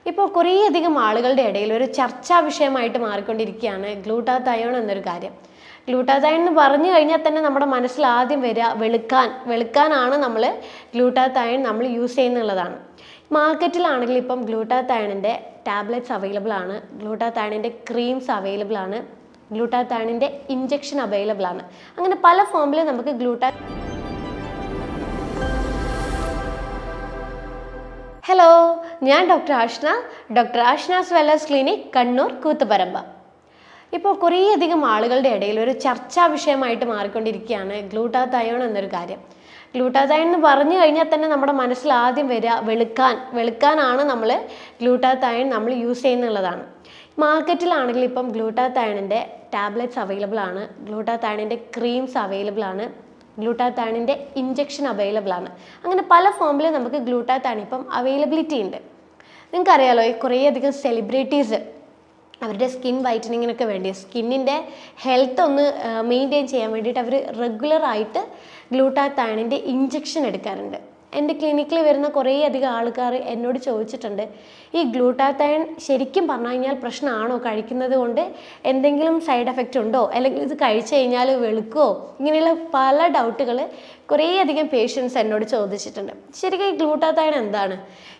ഇപ്പോൾ കുറേയധികം ആളുകളുടെ ഇടയിൽ ഒരു ചർച്ചാ വിഷയമായിട്ട് മാറിക്കൊണ്ടിരിക്കുകയാണ് ഗ്ലൂട്ടാതയോൺ എന്നൊരു കാര്യം. ഗ്ലൂട്ടാതയോൺ എന്ന് പറഞ്ഞു കഴിഞ്ഞാൽ തന്നെ നമ്മുടെ മനസ്സിൽ ആദ്യം വരിക വെളുക്കാനാണ് നമ്മൾ ഗ്ലൂട്ടാതയോൺ നമ്മൾ യൂസ് ചെയ്യുന്നുള്ളതാണ്. മാർക്കറ്റിലാണെങ്കിൽ ഇപ്പം ഗ്ലൂട്ടാതയോണിൻ്റെ ടാബ്ലറ്റ്സ് അവൈലബിൾ ആണ്, ഗ്ലൂട്ടാതയോണിൻ്റെ ക്രീംസ് അവൈലബിൾ ആണ്, ഗ്ലൂട്ടാതയോണിൻ്റെ ഇഞ്ചക്ഷൻ അവൈലബിൾ ആണ്. അങ്ങനെ പല ഫോമിൽ നമുക്ക് ഹലോ, ഞാൻ doctor Ashna's wellness clinic, Kannur, Koothuparamba. ഇപ്പോൾ കുറേയധികം ആളുകളുടെ ഇടയിൽ ഒരു ചർച്ചാ വിഷയമായിട്ട് മാറിക്കൊണ്ടിരിക്കുകയാണ് ഗ്ലൂട്ടാതയോൺ എന്നൊരു കാര്യം. ഗ്ലൂട്ടാതയോൺ എന്ന് പറഞ്ഞു കഴിഞ്ഞാൽ തന്നെ നമ്മുടെ മനസ്സിൽ ആദ്യം വരിക വെളുക്കാനാണ് ഗ്ലൂട്ടാതയോൺ നമ്മൾ യൂസ് ചെയ്യുന്നുള്ളതാണ്. മാർക്കറ്റിലാണെങ്കിൽ ഇപ്പം ഗ്ലൂട്ടാതയോണിൻ്റെ ടാബ്ലറ്റ്സ് അവൈലബിൾ ആണ്, ഗ്ലൂട്ടാതയോണിൻ്റെ ക്രീംസ് അവൈലബിൾ ആണ്, ഗ്ലൂട്ടാതയോണിൻ്റെ ഇഞ്ചക്ഷൻ അവൈലബിൾ ആണ്. അങ്ങനെ പല ഫോമിൽ നമുക്ക് ഗ്ലൂട്ടാതയോൺ ഇപ്പം അവൈലബിലിറ്റി ഉണ്ട്. നിങ്ങൾക്കറിയാലോ, കുറേയധികം സെലിബ്രിറ്റീസ് അവരുടെ സ്കിൻ വൈറ്റനിങ്ങിനൊക്കെ വേണ്ടി, സ്കിന്നിൻ്റെ ഹെൽത്ത് ഒന്ന് മെയിൻറ്റെയിൻ ചെയ്യാൻ വേണ്ടിയിട്ട് അവർ റെഗുലറായിട്ട് ഗ്ലൂട്ടാതയോണിൻ്റെ ഇഞ്ചക്ഷൻ എടുക്കാറുണ്ട്. എൻ്റെ ക്ലിനിക്കിൽ വരുന്ന കുറേയധികം ആൾക്കാർ എന്നോട് ചോദിച്ചിട്ടുണ്ട്, ഈ ഗ്ലൂട്ടാതയോൺ ശരിക്കും പറഞ്ഞു കഴിഞ്ഞാൽ പ്രശ്നമാണോ, കഴിക്കുന്നത് കൊണ്ട് എന്തെങ്കിലും സൈഡ് എഫക്റ്റ് ഉണ്ടോ, അല്ലെങ്കിൽ ഇത് കഴിച്ചു കഴിഞ്ഞാൽ വെളുക്കുമോ, ഇങ്ങനെയുള്ള പല ഡൗട്ടുകൾ കുറേയധികം പേഷ്യൻസ് എന്നോട് ചോദിച്ചിട്ടുണ്ട്. ശരിക്കും ഈ ഗ്ലൂട്ടാതയോൺ എന്താണ്?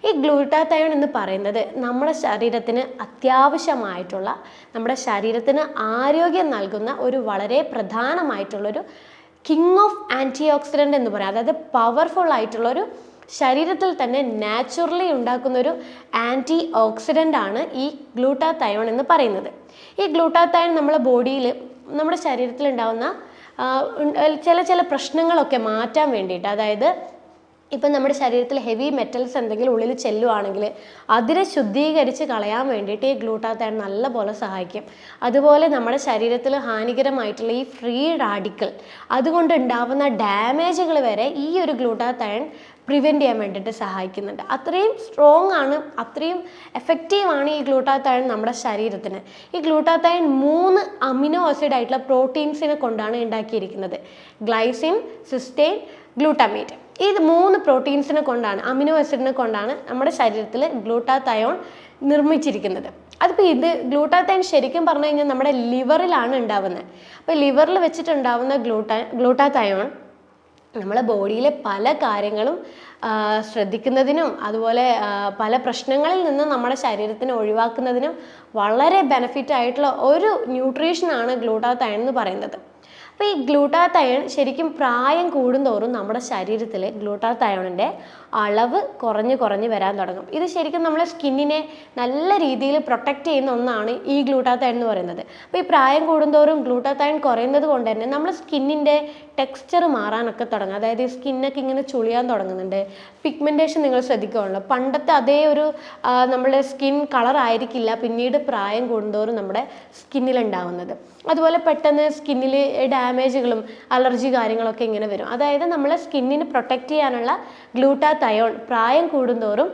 ഈ ഗ്ലൂട്ടാതയോൺ എന്ന് പറയുന്നത് നമ്മുടെ ശരീരത്തിന് അത്യാവശ്യമായിട്ടുള്ള, നമ്മുടെ ശരീരത്തിന് ആരോഗ്യം നൽകുന്ന ഒരു വളരെ പ്രധാനമായിട്ടുള്ളൊരു കിങ് ഓഫ് ആൻറ്റി ഓക്സിഡൻ്റ് എന്ന് പറയാം. അതായത് പവർഫുൾ ആയിട്ടുള്ളൊരു, ശരീരത്തിൽ തന്നെ നാച്ചുറലി ഉണ്ടാക്കുന്നൊരു ആൻറ്റി ഓക്സിഡൻ്റ് ആണ് ഈ ഗ്ലൂട്ടാതയോൺ എന്ന് പറയുന്നത്. ഈ ഗ്ലൂട്ടാതയോൺ നമ്മുടെ ബോഡിയിൽ, നമ്മുടെ ശരീരത്തിൽ ഉണ്ടാകുന്ന ചില പ്രശ്നങ്ങളൊക്കെ മാറ്റാൻ വേണ്ടിയിട്ട്, അതായത് ഇപ്പം നമ്മുടെ ശരീരത്തിൽ ഹെവി മെറ്റൽസ് എന്തെങ്കിലും ഉള്ളിൽ ചെല്ലുവാണെങ്കിൽ അതിനെ ശുദ്ധീകരിച്ച് കളയാൻ വേണ്ടിയിട്ട് ഈ ഗ്ലൂട്ടാതയോൺ നല്ലപോലെ സഹായിക്കും. അതുപോലെ നമ്മുടെ ശരീരത്തിൽ ഹാനികരമായിട്ടുള്ള ഈ ഫ്രീ റാഡിക്കൽ, അതുകൊണ്ട് ഉണ്ടാവുന്ന ഡാമേജുകൾ വരെ ഈ ഒരു ഗ്ലൂട്ടാതയോൺ പ്രിവെൻറ്റ് ചെയ്യാൻ വേണ്ടിയിട്ട് സഹായിക്കുന്നുണ്ട്. അത്രയും സ്ട്രോങ് ആണ്, അത്രയും എഫക്റ്റീവാണ് ഈ ഗ്ലൂട്ടാതയോൺ നമ്മുടെ ശരീരത്തിന്. ഈ ഗ്ലൂട്ടാതയോൺ 3 അമിനോ ആസിഡ് ആയിട്ടുള്ള പ്രോട്ടീൻസിനെ കൊണ്ടാണ് ഉണ്ടാക്കിയിരിക്കുന്നത്. Glycine, cysteine, glutamate. ഈ 3 പ്രോട്ടീൻസിനെ കൊണ്ടാണ്, അമിനോ ആസിഡിനെ കൊണ്ടാണ് നമ്മുടെ ശരീരത്തിൽ ഗ്ലൂട്ടാതയോൺ നിർമ്മിച്ചിരിക്കുന്നത്. അതിപ്പോൾ ഇത് ഗ്ലൂട്ടാതയോൺ ശരിക്കും പറഞ്ഞു കഴിഞ്ഞാൽ നമ്മുടെ ലിവറിലാണ് ഉണ്ടാവുന്നത്. അപ്പോൾ ലിവറിൽ വെച്ചിട്ടുണ്ടാവുന്ന ഗ്ലൂട്ടാതയോൺ നമ്മളെ ബോഡിയിലെ പല കാര്യങ്ങളും ശ്രദ്ധിക്കുന്നതിനും അതുപോലെ പല പ്രശ്നങ്ങളിൽ നിന്നും നമ്മുടെ ശരീരത്തിനെ ഒഴിവാക്കുന്നതിനും വളരെ ബെനിഫിറ്റ് ആയിട്ടുള്ള ഒരു ന്യൂട്രീഷനാണ് ഗ്ലൂട്ടാതയോൺ എന്ന് പറയുന്നത്. അപ്പോൾ ഈ ഗ്ലൂട്ടാതയോൺ ശരിക്കും പ്രായം കൂടുന്തോറും നമ്മുടെ ശരീരത്തിൽ ഗ്ലൂട്ടാതയോണിൻ്റെ അളവ് കുറഞ്ഞ് വരാൻ തുടങ്ങും. ഇത് ശരിക്കും നമ്മളെ സ്കിന്നിനെ നല്ല രീതിയിൽ പ്രൊട്ടക്റ്റ് ചെയ്യുന്ന ഒന്നാണ് ഈ ഗ്ലൂട്ടാതയോൺ എന്ന് പറയുന്നത്. അപ്പോൾ ഈ പ്രായം കൂടുന്തോറും ഗ്ലൂട്ടാതയോൺ കുറയുന്നത് കൊണ്ട് തന്നെ നമ്മുടെ സ്കിന്നിൻ്റെ ടെക്സ്ചർ മാറാനൊക്കെ തുടങ്ങും. അതായത് ഈ സ്കിന്നൊക്കെ ഇങ്ങനെ ചുളിയാൻ തുടങ്ങുന്നുണ്ട്. പിഗ്മെൻറ്റേഷൻ നിങ്ങൾ ശ്രദ്ധിക്കുകയുള്ളൂ, പണ്ടത്തെ അതേ ഒരു നമ്മുടെ സ്കിൻ കളർ ആയിരിക്കില്ല പിന്നീട് പ്രായം കൂടുന്തോറും നമ്മുടെ സ്കിന്നിലുണ്ടാവുന്നത്. അതുപോലെ പെട്ടെന്ന് സ്കിന്നിൽ ഡാമേജുകളും അലർജി കാര്യങ്ങളൊക്കെ ഇങ്ങനെ വരും. അതായത് നമ്മളെ സ്കിന്നിന് പ്രൊട്ടക്റ്റ് ചെയ്യാനുള്ള ഗ്ലൂട്ടാതയോൺ പ്രായം കൂടുന്തോറും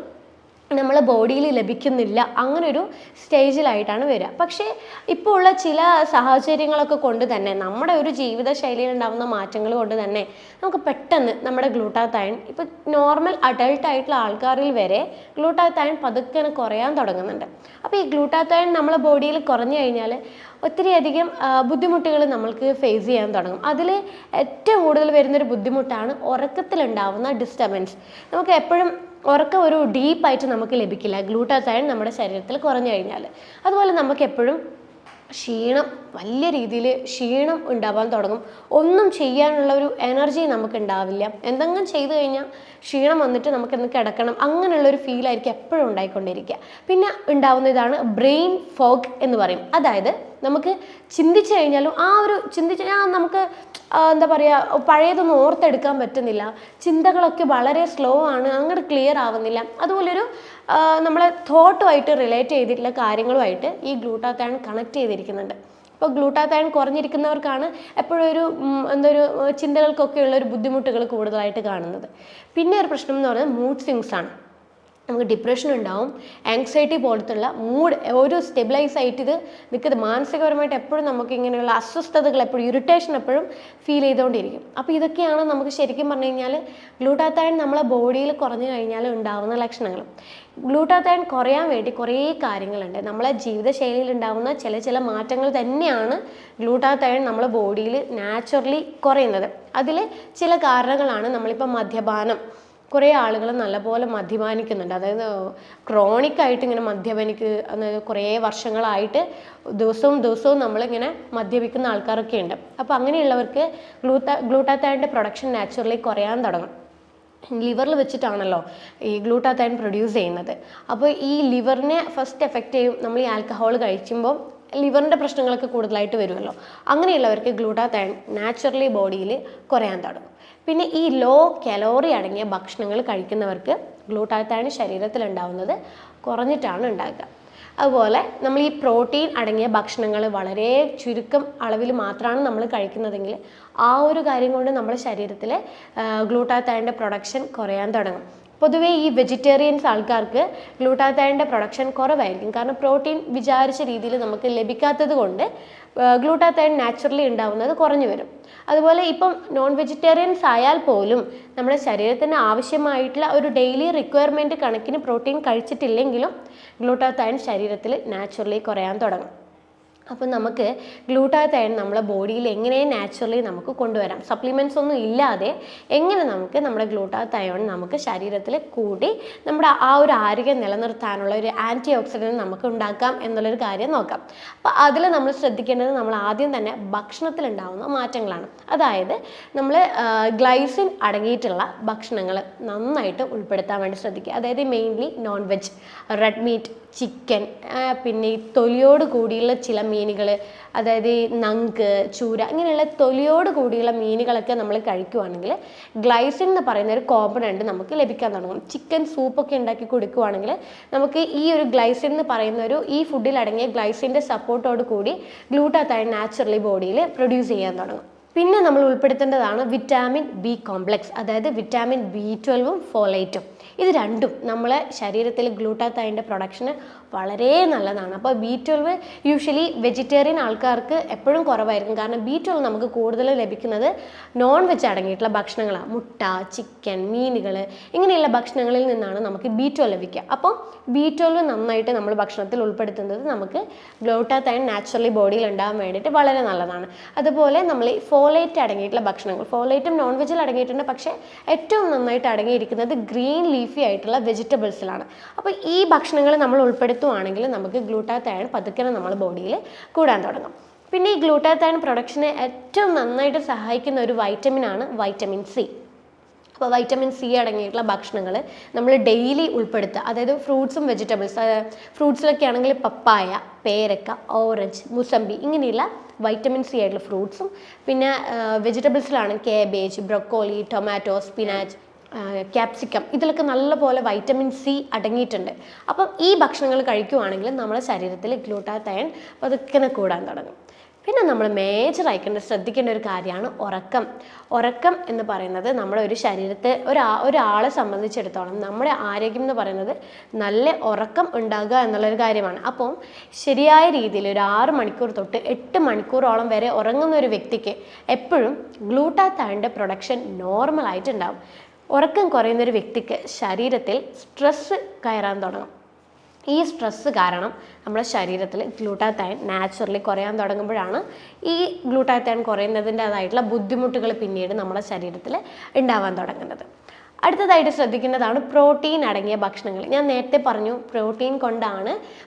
നമ്മളെ ബോഡിയിൽ ലഭിക്കുന്നില്ല, അങ്ങനൊരു സ്റ്റേജിലായിട്ടാണ് വരിക. പക്ഷേ ഇപ്പോൾ ഉള്ള ചില സാഹചര്യങ്ങളൊക്കെ കൊണ്ട് തന്നെ, നമ്മുടെ ഒരു ജീവിതശൈലിയിൽ ഉണ്ടാകുന്ന മാറ്റങ്ങൾ കൊണ്ട് തന്നെ നമുക്ക് പെട്ടെന്ന് നമ്മുടെ ഗ്ലൂട്ടാതയോൺ, ഇപ്പോൾ നോർമൽ അഡൾട്ടായിട്ടുള്ള ആൾക്കാരിൽ വരെ ഗ്ലൂട്ടാതയോൺ പതുക്കെ കുറയാൻ തുടങ്ങുന്നുണ്ട്. അപ്പോൾ ഈ ഗ്ലൂട്ടാതയോൺ നമ്മളെ ബോഡിയിൽ കുറഞ്ഞു കഴിഞ്ഞാൽ ഒത്തിരിയധികം ബുദ്ധിമുട്ടുകൾ നമ്മൾക്ക് ഫേസ് ചെയ്യാൻ തുടങ്ങും. അതിൽ ഏറ്റവും കൂടുതൽ വരുന്നൊരു ബുദ്ധിമുട്ടാണ് ഉറക്കത്തിലുണ്ടാവുന്ന ഡിസ്റ്റർബൻസ്. നമുക്ക് എപ്പോഴും ഉറക്കം ഒരു ഡീപ്പായിട്ട് നമുക്ക് ലഭിക്കില്ല ഗ്ലൂട്ടാതയോൺ നമ്മുടെ ശരീരത്തിൽ കുറഞ്ഞു കഴിഞ്ഞാൽ. അതുപോലെ നമുക്ക് എപ്പോഴും ക്ഷീണം, വലിയ രീതിയിൽ ക്ഷീണം ഉണ്ടാവാൻ തുടങ്ങും. ഒന്നും ചെയ്യാനുള്ള ഒരു എനർജി നമുക്ക് ഉണ്ടാവില്ല. എന്തെങ്കിലും ചെയ്തു കഴിഞ്ഞാൽ ക്ഷീണം വന്നിട്ട് നമുക്കിന്ന് കിടക്കണം, അങ്ങനെയുള്ളൊരു ഫീലായിരിക്കും എപ്പോഴും ഉണ്ടായിക്കൊണ്ടിരിക്കുക. പിന്നെ ഉണ്ടാവുന്ന ഇതാണ് ബ്രെയിൻ ഫോഗ് എന്ന് പറയും. അതായത് നമുക്ക് ചിന്തിച്ചു കഴിഞ്ഞാലും നമുക്ക് എന്താ പറയുക, പഴയതൊന്നും ഓർത്തെടുക്കാൻ പറ്റുന്നില്ല, ചിന്തകളൊക്കെ വളരെ സ്ലോ ആണ്, അങ്ങോട്ട് ക്ലിയർ ആവുന്നില്ല. അതുപോലൊരു നമ്മളെ തോട്ടുമായിട്ട് റിലേറ്റ് ചെയ്തിട്ടുള്ള കാര്യങ്ങളുമായിട്ട് ഈ ഗ്ലൂട്ടാതയോൺ കണക്ട് ചെയ്തിരിക്കുന്നുണ്ട്. അപ്പോൾ ഗ്ലൂട്ടാതയോൺ കുറഞ്ഞിരിക്കുന്നവർക്കാണ് എപ്പോഴും ഒരു ചിന്തകൾക്കൊക്കെ ഉള്ള ഒരു ബുദ്ധിമുട്ടുകൾ കൂടുതലായിട്ട് കാണുന്നത്. പിന്നെ ഒരു പ്രശ്നം എന്ന് പറയുന്നത് മൂഡ് സ്വിങ്സ് ആണ്. നമുക്ക് ഡിപ്രഷൻ ഉണ്ടാവും, ആങ്സൈറ്റി പോലത്തുള്ള മൂഡ് ഒരു സ്റ്റെബിലൈസ് ആയിട്ട് ഇത് നിൽക്കുന്നത്. മാനസികപരമായിട്ട് എപ്പോഴും നമുക്ക് ഇങ്ങനെയുള്ള അസ്വസ്ഥതകൾ എപ്പോഴും ഇറിറ്റേഷൻ എപ്പോഴും ഫീൽ ചെയ്തുകൊണ്ടിരിക്കും. അപ്പോൾ ഇതൊക്കെയാണ് നമുക്ക് ശരിക്കും പറഞ്ഞു കഴിഞ്ഞാൽ ഗ്ലൂട്ടാത്തയോൺ നമ്മളെ ബോഡിയിൽ കുറഞ്ഞു കഴിഞ്ഞാൽ ഉണ്ടാകുന്ന ലക്ഷണങ്ങൾ. ഗ്ലൂട്ടാത്തയോൺ കുറയാൻ വേണ്ടി കുറേ കാര്യങ്ങളുണ്ട്. നമ്മളെ ജീവിതശൈലിയിൽ ഉണ്ടാകുന്ന ചില മാറ്റങ്ങൾ തന്നെയാണ് ഗ്ലൂട്ടാത്തയോൺ നമ്മളെ ബോഡിയിൽ നാച്ചുറലി കുറയുന്നത്. അതിൽ ചില കാരണങ്ങളാണ് നമ്മളിപ്പോൾ മദ്യപാനം. കുറേ ആളുകൾ നല്ലപോലെ മദ്യപാനിക്കുന്നുണ്ട്, അതായത് ക്രോണിക്കായിട്ട് ഇങ്ങനെ അതായത് കുറേ വർഷങ്ങളായിട്ട് ദിവസവും നമ്മളിങ്ങനെ മദ്യപിക്കുന്ന ആൾക്കാരൊക്കെ ഉണ്ട്. അപ്പോൾ അങ്ങനെയുള്ളവർക്ക് ഗ്ലൂട്ടാത്തയോണിൻ്റെ പ്രൊഡക്ഷൻ നാച്ചുറലി കുറയാൻ തുടങ്ങും. ലിവറിൽ വെച്ചിട്ടാണല്ലോ ഈ ഗ്ലൂട്ടാത്തയോൺ പ്രൊഡ്യൂസ് ചെയ്യുന്നത്. അപ്പോൾ ഈ ലിവറിനെ ഫസ്റ്റ് എഫക്റ്റ് ചെയ്യും. നമ്മൾ ഈ ആൽക്കഹോൾ കഴിക്കുമ്പോൾ ലിവറിൻ്റെ പ്രശ്നങ്ങളൊക്കെ കൂടുതലായിട്ട് വരുമല്ലോ. അങ്ങനെയുള്ളവർക്ക് ഗ്ലൂട്ടാത്തയോൺ നാച്ചുറലി ബോഡിയിൽ കുറയാൻ തുടങ്ങും. പിന്നെ ഈ ലോ കലോറി അടങ്ങിയ ഭക്ഷണങ്ങൾ കഴിക്കുന്നവർക്ക് ഗ്ലൂട്ടാത്തയോൺ ശരീരത്തിൽ ഉണ്ടാവുന്നത് കുറഞ്ഞിട്ടാണ് ഉണ്ടാകുക. അതുപോലെ നമ്മൾ ഈ പ്രോട്ടീൻ അടങ്ങിയ ഭക്ഷണങ്ങൾ വളരെ ചുരുക്കം അളവിൽ മാത്രമാണ് നമ്മൾ കഴിക്കുന്നതെങ്കിൽ ആ ഒരു കാര്യം കൊണ്ട് നമ്മുടെ ശരീരത്തിൽ ഗ്ലൂട്ടാത്തയോണിൻ്റെ പ്രൊഡക്ഷൻ കുറയാൻ തുടങ്ങും. പൊതുവേ ഈ വെജിറ്റേറിയൻസ് ആൾക്കാർക്ക് ഗ്ലൂട്ടാത്തയോണിൻ്റെ പ്രൊഡക്ഷൻ കുറവായിരിക്കും. കാരണം പ്രോട്ടീൻ വിചാരിച്ച രീതിയിൽ നമുക്ക് ലഭിക്കാത്തത് കൊണ്ട് ഗ്ലൂട്ടാത്തയോൺ നാച്ചുറലി ഉണ്ടാവുന്നത് കുറഞ്ഞു വരും. അതുപോലെ ഇപ്പം നോൺ വെജിറ്റേറിയൻസ് ആയാൽ പോലും നമ്മുടെ ശരീരത്തിന് ആവശ്യമായിട്ടുള്ള ഒരു ഡെയിലി റിക്വയർമെൻറ്റ് കണക്കിന് പ്രോട്ടീൻ കഴിച്ചിട്ടില്ലെങ്കിലും ഗ്ലൂട്ടാത്തയോൺ ശരീരത്തിൽ നാച്ചുറലി കുറയാൻ തുടങ്ങും. അപ്പം നമുക്ക് ഗ്ലൂട്ടാത്തയോൺ നമ്മളെ ബോഡിയിൽ എങ്ങനെ നാച്ചുറലി നമുക്ക് കൊണ്ടുവരാം, സപ്ലിമെൻറ്റ്സ് ഒന്നും ഇല്ലാതെ എങ്ങനെ നമ്മുടെ ഗ്ലൂട്ടാത്തയോൺ നമുക്ക് ശരീരത്തിൽ കൂടി നമ്മുടെ ആ ഒരു ആരോഗ്യം നിലനിർത്താനുള്ള ഒരു ആൻറ്റി ഓക്സിഡൻറ്റ് നമുക്ക് ഉണ്ടാക്കാം എന്നുള്ളൊരു കാര്യം നോക്കാം. അപ്പോൾ അതിൽ നമ്മൾ ശ്രദ്ധിക്കേണ്ടത് നമ്മൾ ആദ്യം തന്നെ ഭക്ഷണത്തിലുണ്ടാകുന്ന മാറ്റങ്ങളാണ്. അതായത് നമ്മൾ ഗ്ലൈസിൻ അടങ്ങിയിട്ടുള്ള ഭക്ഷണങ്ങൾ നന്നായിട്ട് ഉൾപ്പെടുത്താൻ വേണ്ടി ശ്രദ്ധിക്കുക. അതായത് mainly non veg, red meat, chicken, പിന്നെ ഈ തൊലിയോട് കൂടിയുള്ള ചില മീനുകൾ, അതായത് നങ്ക്, ചൂര, ഇങ്ങനെയുള്ള തൊലിയോട് കൂടിയുള്ള മീനുകളൊക്കെ നമ്മൾ കഴിക്കുവാണെങ്കിൽ ഗ്ലൈസിൻ എന്ന് പറയുന്ന ഒരു കോമ്പണൻറ്റ് നമുക്ക് ലഭിക്കാൻ തുടങ്ങും. ചിക്കൻ സൂപ്പൊക്കെ ഉണ്ടാക്കി കൊടുക്കുവാണെങ്കിൽ നമുക്ക് ഈ ഒരു ഗ്ലൈസിൻ എന്ന് പറയുന്ന ഈ ഫുഡിൽ അടങ്ങിയ ഗ്ലൈസിൻ്റെ സപ്പോർട്ടോട് കൂടി ഗ്ലൂട്ടാത്തയോൺ നാച്ചുറലി ബോഡിയിൽ പ്രൊഡ്യൂസ് ചെയ്യാൻ തുടങ്ങും. പിന്നെ നമ്മൾ ഉൾപ്പെടുത്തേണ്ടതാണ് വിറ്റാമിൻ ബി കോംപ്ലക്സ്, അതായത് വിറ്റാമിൻ B12ഉം ഫോളേറ്റും. ഇത് രണ്ടും നമ്മളെ ശരീരത്തിൽ ഗ്ലൂട്ടാത്തയോണിൻ്റെ പ്രൊഡക്ഷന് വളരെ നല്ലതാണ്. അപ്പോൾ B12 യൂഷ്വലി വെജിറ്റേറിയൻ ആൾക്കാർക്ക് എപ്പോഴും കുറവായിരിക്കും. കാരണം B12 നമുക്ക് കൂടുതൽ ലഭിക്കുന്നത് നോൺ വെജ് അടങ്ങിയിട്ടുള്ള ഭക്ഷണങ്ങളാണ്. മുട്ട, ചിക്കൻ, മീനുകൾ, ഇങ്ങനെയുള്ള ഭക്ഷണങ്ങളിൽ നിന്നാണ് നമുക്ക് B12 ലഭിക്കുക. അപ്പോൾ B12 നന്നായിട്ട് നമ്മൾ ഭക്ഷണത്തിൽ ഉൾപ്പെടുത്തുന്നത് നമുക്ക് ഗ്ലൂട്ടാത്തയോൺ നാച്ചുറലി ബോഡിയിൽ ഉണ്ടാകാൻ വേണ്ടിയിട്ട് വളരെ നല്ലതാണ്. അതുപോലെ നമ്മൾ ഈ ഫോളേറ്റ് അടങ്ങിയിട്ടുള്ള ഭക്ഷണങ്ങൾ, ഫോളേറ്റും നോൺ വെജിൽ അടങ്ങിയിട്ടുണ്ട്, പക്ഷേ ഏറ്റവും നന്നായിട്ട് അടങ്ങിയിരിക്കുന്നത് ഗ്രീൻ ലീഫി ആയിട്ടുള്ള വെജിറ്റബിൾസിലാണ്. അപ്പോൾ ഈ ഭക്ഷണങ്ങൾ നമ്മൾ ഉൾപ്പെടുത്തുവാണെങ്കിൽ നമുക്ക് ഗ്ലൂട്ടാത്തയോൺ പതുക്കെ നമ്മുടെ ബോഡിയിൽ കൂടാൻ തുടങ്ങും. പിന്നെ ഈ ഗ്ലൂട്ടാത്തയോൺ പ്രൊഡക്ഷനെ ഏറ്റവും നന്നായിട്ട് സഹായിക്കുന്ന ഒരു വൈറ്റമിനാണ് വൈറ്റമിൻ സി. അപ്പോൾ വൈറ്റമിൻ സി അടങ്ങിയിട്ടുള്ള ഭക്ഷണങ്ങൾ നമ്മൾ ഡെയിലി ഉൾപ്പെടുത്തുക. അതായത് ഫ്രൂട്ട്സും വെജിറ്റബിൾസ്, ഫ്രൂട്ട്സിലൊക്കെ ആണെങ്കിൽ പപ്പായ, പേരക്ക, ഓറഞ്ച്, മുസമ്പി, ഇങ്ങനെയുള്ള വൈറ്റമിൻ സി ആയിട്ടുള്ള ഫ്രൂട്ട്സും, പിന്നെ വെജിറ്റബിൾസിലാണ് cabbage, broccoli, tomato, spinach, capsicum, ഇതിലൊക്കെ നല്ലപോലെ വൈറ്റമിൻ സി അടങ്ങിയിട്ടുണ്ട്. അപ്പം ഈ ഭക്ഷണങ്ങൾ കഴിക്കുവാണെങ്കിൽ നമ്മുടെ ശരീരത്തിൽ ഗ്ലൂട്ടാത്തയോൺ പതുക്കെ കൂടാൻ തുടങ്ങും. പിന്നെ നമ്മൾ മേജറായിക്കൊണ്ട് ശ്രദ്ധിക്കേണ്ട ഒരു കാര്യമാണ് ഉറക്കം. ഉറക്കം എന്ന് പറയുന്നത് നമ്മുടെ ഒരു ശരീരത്തെ ഒരാളെ സംബന്ധിച്ചിടത്തോളം നമ്മുടെ ആരോഗ്യം എന്ന് പറയുന്നത് നല്ല ഉറക്കം ഉണ്ടാകുക എന്നുള്ളൊരു കാര്യമാണ്. അപ്പം ശരിയായ രീതിയിൽ ഒരു 6 മണിക്കൂർ തൊട്ട് 8 മണിക്കൂറോളം വരെ ഉറങ്ങുന്ന ഒരു വ്യക്തിക്ക് എപ്പോഴും ഗ്ലൂട്ടാത്തയോണിൻ്റെ പ്രൊഡക്ഷൻ നോർമലായിട്ടുണ്ടാകും. ഉറക്കം കുറയുന്നൊരു വ്യക്തിക്ക് ശരീരത്തിൽ സ്ട്രെസ്സ് കയറാൻ തുടങ്ങും. ഈ സ്ട്രെസ്സ് കാരണം നമ്മുടെ ശരീരത്തിൽ ഗ്ലൂട്ടാത്തയോൺ നാച്ചുറലി കുറയാൻ തുടങ്ങുമ്പോഴാണ് ഈ ഗ്ലൂട്ടാത്തയോൺ കുറയുന്നതിൻ്റേതായിട്ടുള്ള ബുദ്ധിമുട്ടുകൾ പിന്നീട് നമ്മുടെ ശരീരത്തിൽ ഉണ്ടാവാൻ തുടങ്ങുന്നത്. അടുത്തതായിട്ട് ശ്രദ്ധിക്കേണ്ടതാണ് പ്രോട്ടീൻ അടങ്ങിയ ഭക്ഷണങ്ങൾ. ഞാൻ നേരത്തെ പറഞ്ഞു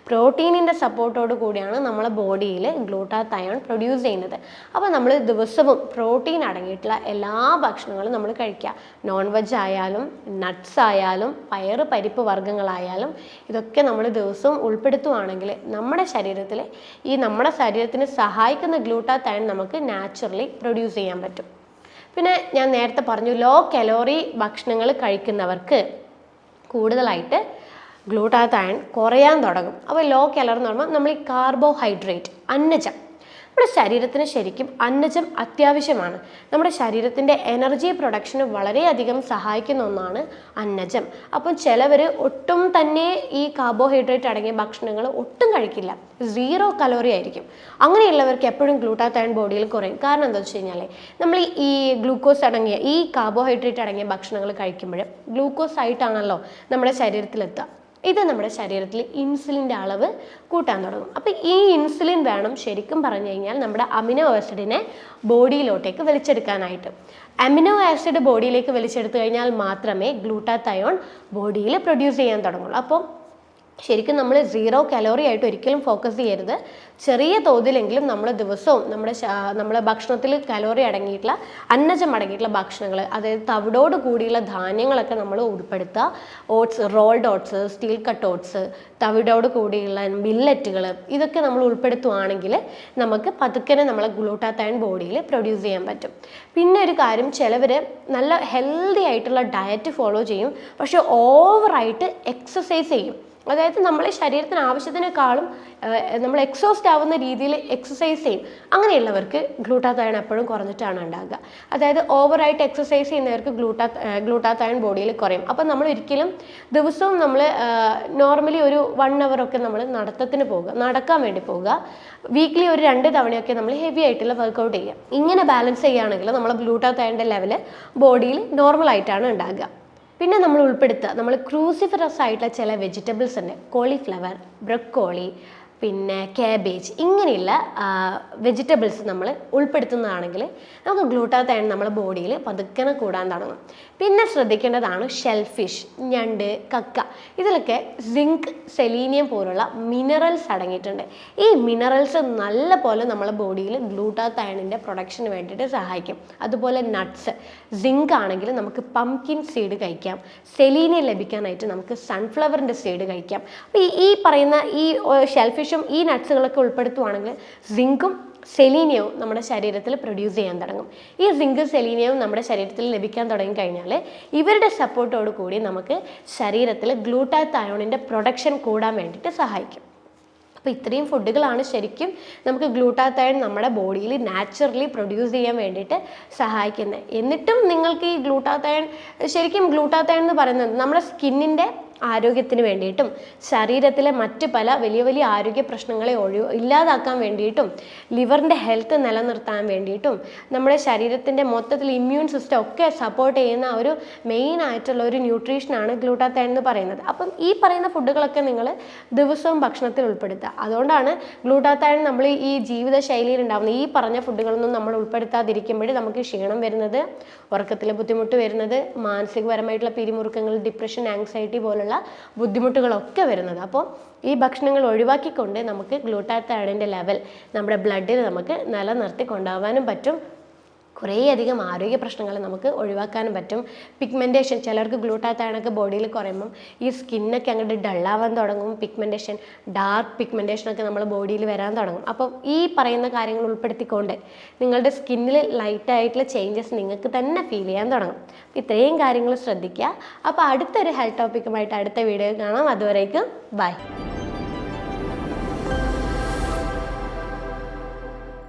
പ്രോട്ടീനിൻ്റെ സപ്പോർട്ടോട് കൂടിയാണ് നമ്മളെ ബോഡിയിൽ ഗ്ലൂട്ടാത്തയോൺ പ്രൊഡ്യൂസ് ചെയ്യുന്നത്. അപ്പോൾ നമ്മൾ ദിവസവും പ്രോട്ടീൻ അടങ്ങിയിട്ടുള്ള എല്ലാ ഭക്ഷണങ്ങളും നമ്മൾ കഴിക്കുക. നോൺ വെജ് ആയാലും നട്ട്സ് ആയാലും പരിപ്പ് വർഗ്ഗങ്ങളായാലും ഇതൊക്കെ നമ്മൾ ദിവസവും ഉൾപ്പെടുത്തുവാണെങ്കിൽ നമ്മുടെ ശരീരത്തിന് സഹായിക്കുന്ന ഗ്ലൂട്ടാത്തയോൺ നമുക്ക് നാച്ചുറലി പ്രൊഡ്യൂസ് ചെയ്യാൻ പറ്റും. പിന്നെ ഞാൻ നേരത്തെ പറഞ്ഞു ലോ കലോറി ഭക്ഷണങ്ങൾ കഴിക്കുന്നവർക്ക് കൂടുതലായിട്ട് ഗ്ലൂട്ടാത്തയോൺ കുറയാൻ തുടങ്ങും. അപ്പോൾ ലോ കലോറി എന്ന് പറയുമ്പോൾ നമ്മൾ ഈ കാർബോഹൈഡ്രേറ്റ്, അന്നജം, നമ്മുടെ ശരീരത്തിന് ശരിക്കും അന്നജം അത്യാവശ്യമാണ്. നമ്മുടെ ശരീരത്തിൻ്റെ എനർജി പ്രൊഡക്ഷന് വളരെയധികം സഹായിക്കുന്ന ഒന്നാണ് അന്നജം. അപ്പം ചിലവർ ഒട്ടും തന്നെ ഈ കാർബോഹൈഡ്രേറ്റ് അടങ്ങിയ ഭക്ഷണങ്ങൾ ഒട്ടും കഴിക്കില്ല, 0 കലോറി ആയിരിക്കും. അങ്ങനെയുള്ളവർക്ക് എപ്പോഴും ഗ്ലൂട്ടാത്തയോൺ ബോഡിയിൽ കുറയും. കാരണം എന്താ വെച്ച് കഴിഞ്ഞാൽ നമ്മൾ ഈ ഗ്ലൂക്കോസ് അടങ്ങിയ ഈ കാർബോഹൈഡ്രേറ്റ് അടങ്ങിയ ഭക്ഷണങ്ങൾ കഴിക്കുമ്പോൾ ഗ്ലൂക്കോസ് ആയിട്ടാണല്ലോ നമ്മുടെ ശരീരത്തിലെത്തുക. ഇത് നമ്മുടെ ശരീരത്തിൽ ഇൻസുലിൻ്റെ അളവ് കൂട്ടാൻ തുടങ്ങും. അപ്പോൾ ഈ ഇൻസുലിൻ വേണം ശരിക്കും പറഞ്ഞു കഴിഞ്ഞാൽ നമ്മുടെ അമിനോ ആസിഡിനെ ബോഡിയിലോട്ടേക്ക് വലിച്ചെടുക്കാനായിട്ട്. അമിനോ ആസിഡ് ബോഡിയിലേക്ക് വലിച്ചെടുത്തു കഴിഞ്ഞാൽ മാത്രമേ ഗ്ലൂട്ടാത്തയോൺ ബോഡിയിൽ പ്രൊഡ്യൂസ് ചെയ്യാൻ തുടങ്ങുള്ളൂ. അപ്പോൾ ശരിക്കും നമ്മൾ 0 കലോറി ആയിട്ട് ഒരിക്കലും ഫോക്കസ് ചെയ്യരുത്. ചെറിയ തോതിലെങ്കിലും നമ്മൾ ദിവസവും നമ്മുടെ ഭക്ഷണത്തിൽ കലോറി അടങ്ങിയിട്ടുള്ള അന്നജം അടങ്ങിയിട്ടുള്ള ഭക്ഷണങ്ങൾ, അതായത് തവിടോട് കൂടിയുള്ള ധാന്യങ്ങളൊക്കെ നമ്മൾ ഉൾപ്പെടുത്തുക. Oats, rolled oats, steel cut oats, തവിടോട് കൂടിയുള്ള മില്ലറ്റുകൾ, ഇതൊക്കെ നമ്മൾ ഉൾപ്പെടുത്തുകയാണെങ്കിൽ നമുക്ക് പതുക്കനെ നമ്മളെ ഗ്ലൂട്ടാത്തയോൺ ബോഡിയിൽ പ്രൊഡ്യൂസ് ചെയ്യാൻ പറ്റും. പിന്നെ ഒരു കാര്യം, ചിലവർ നല്ല ഹെൽത്തി ആയിട്ടുള്ള ഡയറ്റ് ഫോളോ ചെയ്യും, പക്ഷെ ഓവറായിട്ട് എക്സസൈസ് ചെയ്യും. അതായത് നമ്മളെ ശരീരത്തിന് ആവശ്യത്തിനേക്കാളും നമ്മൾ എക്സോസ്റ്റ് ആവുന്ന രീതിയിൽ എക്സസൈസ് ചെയ്യും. അങ്ങനെയുള്ളവർക്ക് ഗ്ലൂട്ടാത്തയോൺ എപ്പോഴും കുറഞ്ഞിട്ടാണ് ഉണ്ടാകുക. അതായത് ഓവറായിട്ട് എക്സസൈസ് ചെയ്യുന്നവർക്ക് ഗ്ലൂട്ടാത്തയോൺ ബോഡിയിൽ കുറയും. അപ്പം നമ്മൾ ഒരിക്കലും ദിവസവും നമ്മൾ നോർമലി ഒരു 1 hour ഒക്കെ നമ്മൾ നടക്കാൻ വേണ്ടി പോവുക. വീക്ക്ലി ഒരു 2 തവണയൊക്കെ നമ്മൾ ഹെവി ആയിട്ടുള്ള വർക്കൗട്ട് ചെയ്യുക. ഇങ്ങനെ ബാലൻസ് ചെയ്യുകയാണെങ്കിൽ നമ്മൾ ഗ്ലൂട്ടാത്തയോണിൻ്റെ ലെവൽ ബോഡിയിൽ നോർമലായിട്ടാണ് ഉണ്ടാകുക. പിന്നെ നമ്മൾ ഉൾപ്പെടുത്തുക, നമ്മൾ ക്രൂസിഫറസ് ആയിട്ടുള്ള ചില വെജിറ്റബിൾസ് ഉണ്ട്. കോളിഫ്ലവർ, ബ്രക്കോളി, പിന്നെ കാബേജ്, ഇങ്ങനെയുള്ള വെജിറ്റബിൾസ് നമ്മൾ ഉൾപ്പെടുത്തുന്നതാണെങ്കിൽ നമുക്ക് ഗ്ലൂട്ടാത്തയോൺ നമ്മുടെ ബോഡിയിൽ പതുക്കനെ കൂടാൻ തുടങ്ങും. പിന്നെ ശ്രദ്ധിക്കേണ്ടതാണ് ഷെൽഫിഷ്, ഞണ്ട്, കക്ക, ഇതിലൊക്കെ സിങ്ക്, സെലീനിയം പോലുള്ള മിനറൽസ് അടങ്ങിയിട്ടുണ്ട്. ഈ മിനറൽസ് നല്ല പോലെ നമ്മളെ ബോഡിയിൽ ഗ്ലൂട്ടാത്തയോണിൻ്റെ പ്രൊഡക്ഷന് വേണ്ടിയിട്ട് സഹായിക്കും. അതുപോലെ നട്ട്സ്, സിങ്ക് ആണെങ്കിൽ നമുക്ക് പംകിൻ സീഡ് കഴിക്കാം. സെലീനിയം ലഭിക്കാനായിട്ട് നമുക്ക് സൺഫ്ലവറിൻ്റെ സീഡ് കഴിക്കാം. അപ്പോൾ ഈ പറയുന്ന ഈ ഷെൽഫിഷ് ഈ നട്ട്സുകളൊക്കെ ഉൾപ്പെടുത്തുവാണെങ്കിൽ സിങ്കും സെലീനിയവും നമ്മുടെ ശരീരത്തിൽ പ്രൊഡ്യൂസ് ചെയ്യാൻ തുടങ്ങും. ഈ സിങ്ക്, സെലീനിയവും നമ്മുടെ ശരീരത്തിൽ ലഭിക്കാൻ തുടങ്ങി കഴിഞ്ഞാൽ ഇവരുടെ സപ്പോർട്ടോട് കൂടി നമുക്ക് ശരീരത്തിൽ ഗ്ലൂട്ടാത്തയോണിൻ്റെ പ്രൊഡക്ഷൻ കൂടാൻ വേണ്ടിയിട്ട് സഹായിക്കും. അപ്പോൾ ഇത്രയും ഫുഡുകളാണ് ശരിക്കും നമുക്ക് ഗ്ലൂട്ടാത്തയോൺ നമ്മുടെ ബോഡിയിൽ നാച്ചുറലി പ്രൊഡ്യൂസ് ചെയ്യാൻ വേണ്ടിയിട്ട് സഹായിക്കുന്നത്. എന്നിട്ടും നിങ്ങൾക്ക് ഈ ശരിക്കും ഗ്ലൂട്ടാത്തയോൺ എന്ന് പറയുന്നത് നമ്മുടെ സ്കിന്നിൻ്റെ ആരോഗ്യത്തിന് വേണ്ടിയിട്ടും ശരീരത്തിലെ മറ്റ് പല വലിയ വലിയ ആരോഗ്യ പ്രശ്നങ്ങളെ ഇല്ലാതാക്കാൻ വേണ്ടിയിട്ടും ലിവറിൻ്റെ ഹെൽത്ത് നിലനിർത്താൻ വേണ്ടിയിട്ടും നമ്മുടെ ശരീരത്തിൻ്റെ മൊത്തത്തിൽ ഇമ്മ്യൂൺ സിസ്റ്റം ഒക്കെ സപ്പോർട്ട് ചെയ്യുന്ന ഒരു മെയിൻ ആയിട്ടുള്ള ഒരു ന്യൂട്രീഷനാണ് ഗ്ലൂട്ടാത്തയോൺ എന്ന് പറയുന്നത്. അപ്പം ഈ പറയുന്ന ഫുഡുകളൊക്കെ നിങ്ങൾ ദിവസവും ഭക്ഷണത്തിൽ ഉൾപ്പെടുത്തുക. അതുകൊണ്ടാണ് ഗ്ലൂട്ടാത്തയോൺ നമ്മൾ ഈ ജീവിതശൈലിയിൽ ഉണ്ടാകുന്ന ഈ പറഞ്ഞ ഫുഡുകളൊന്നും നമ്മൾ ഉൾപ്പെടുത്താതിരിക്കുമ്പോഴേ നമുക്ക് ക്ഷീണം വരുന്നത്, ഉറക്കത്തിൽ ബുദ്ധിമുട്ട് വരുന്നത്, മാനസികപരമായിട്ടുള്ള പിരിമുറുക്കങ്ങൾ, ഡിപ്രഷൻ, ആങ്സൈറ്റി പോലുള്ള ബുദ്ധിമുട്ടുകളൊക്കെ വരുന്നത്. അപ്പോൾ ഈ ഭക്ഷണങ്ങൾ ഒഴിവാക്കിക്കൊണ്ട് നമുക്ക് ഗ്ലൂട്ടാത്തയോണിൻ്റെ ലെവൽ നമ്മുടെ ബ്ലഡിൽ നമുക്ക് നിലനിർത്തി കൊണ്ടുപോകാനും പറ്റും. കുറേയധികം ആരോഗ്യ പ്രശ്നങ്ങൾ നമുക്ക് ഒഴിവാക്കാനും പറ്റും. പിഗ്മെൻറ്റേഷൻ, ചിലർക്ക് ഗ്ലൂട്ടാത്തയോണൊക്കെ ബോഡിയിൽ കുറയുമ്പം ഈ സ്കിന്നൊക്കെ അങ്ങോട്ട് ഡള്ളാവാൻ തുടങ്ങും. പിഗ്മെൻറ്റേഷൻ, ഡാർക്ക് പിഗ്മെൻറ്റേഷനൊക്കെ നമ്മുടെ ബോഡിയിൽ വരാൻ തുടങ്ങും. അപ്പോൾ ഈ പറയുന്ന കാര്യങ്ങൾ ഉൾപ്പെടുത്തിക്കൊണ്ട് നിങ്ങളുടെ സ്കിന്നിൽ ലൈറ്റായിട്ടുള്ള ചേഞ്ചസ് നിങ്ങൾക്ക് തന്നെ ഫീൽ ചെയ്യാൻ തുടങ്ങും. ഇത്രയും കാര്യങ്ങൾ ശ്രദ്ധിക്കുക. അപ്പോൾ അടുത്തൊരു ഹെൽത്ത് ടോപ്പിക്കുമായിട്ട് അടുത്ത വീഡിയോ കാണാം. അതുവരേക്കും ബൈ.